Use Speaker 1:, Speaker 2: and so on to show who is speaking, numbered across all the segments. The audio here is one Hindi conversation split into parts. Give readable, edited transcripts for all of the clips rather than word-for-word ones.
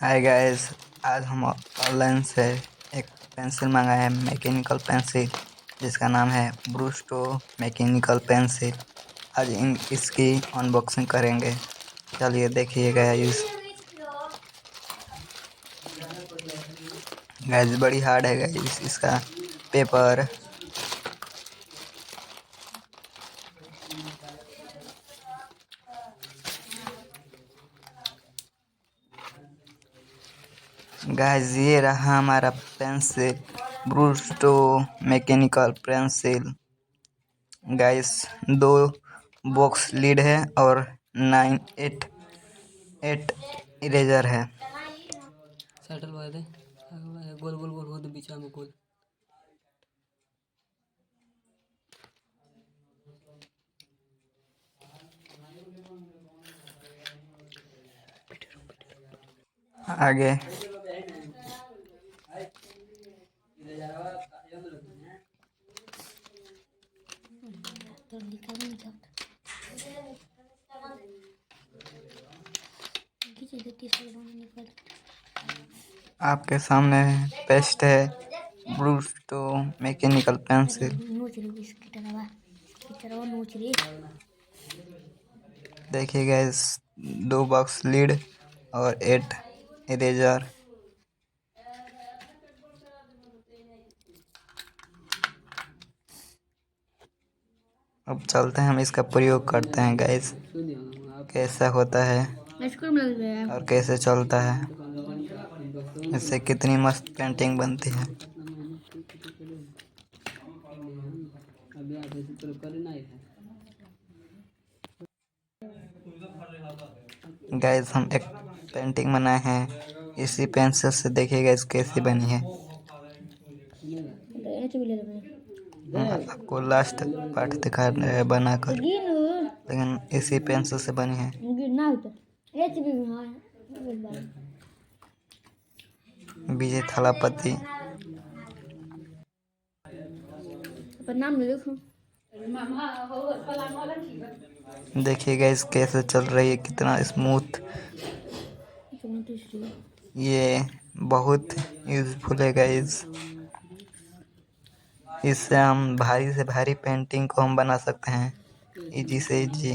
Speaker 1: हाय गाइस, आज हम ऑनलाइन से एक पेंसिल मंगाए हैं, मैकेनिकल पेंसिल, जिसका नाम है ब्रूस्टो मैकेनिकल पेंसिल। आज इसकी अनबॉक्सिंग करेंगे। चलिए देखिएगा। गाइस बड़ी हार्ड है गाइस इसका पेपर। गाइस ये रहा हमारा pencil, ब्रूस्टो mechanical pencil. Guys 2 box lead है और 8 इरेजर है।
Speaker 2: सटल वाले गोल गोल गोल हो तो बीच में गोल।
Speaker 1: आगे आपके सामने पेस्ट है ब्रूस्टो मैकेनिकल पेंसिल। देखिए गाइस 2 बॉक्स लीड और 8 इरेजर। अब चलते हैं, हम इसका प्रयोग करते हैं गाइस, कैसा होता है और कैसे चलता है, इससे कितनी मस्त पेंटिंग बनती है। गाइस हम एक पेंटिंग बनाए हैं इसी पेंसिल से। देखिए गाइस कैसी बनी है। आपको लास्ट पार्ट दिखा बनाकर, लेकिन इसी पेंसिल से बनी है। विजय थालापति। देखिए गाइस कैसे चल रही है, कितना स्मूथ। ये बहुत यूजफुल है गाइस। इससे हम भारी से भारी पेंटिंग को हम बना सकते हैं, इजी से इजी।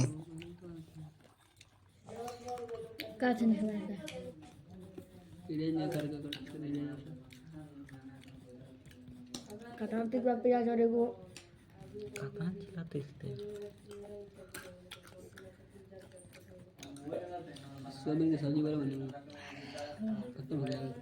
Speaker 2: सोयाबीन की सब्जी बड़ा बनी खत्म हो जाएगा।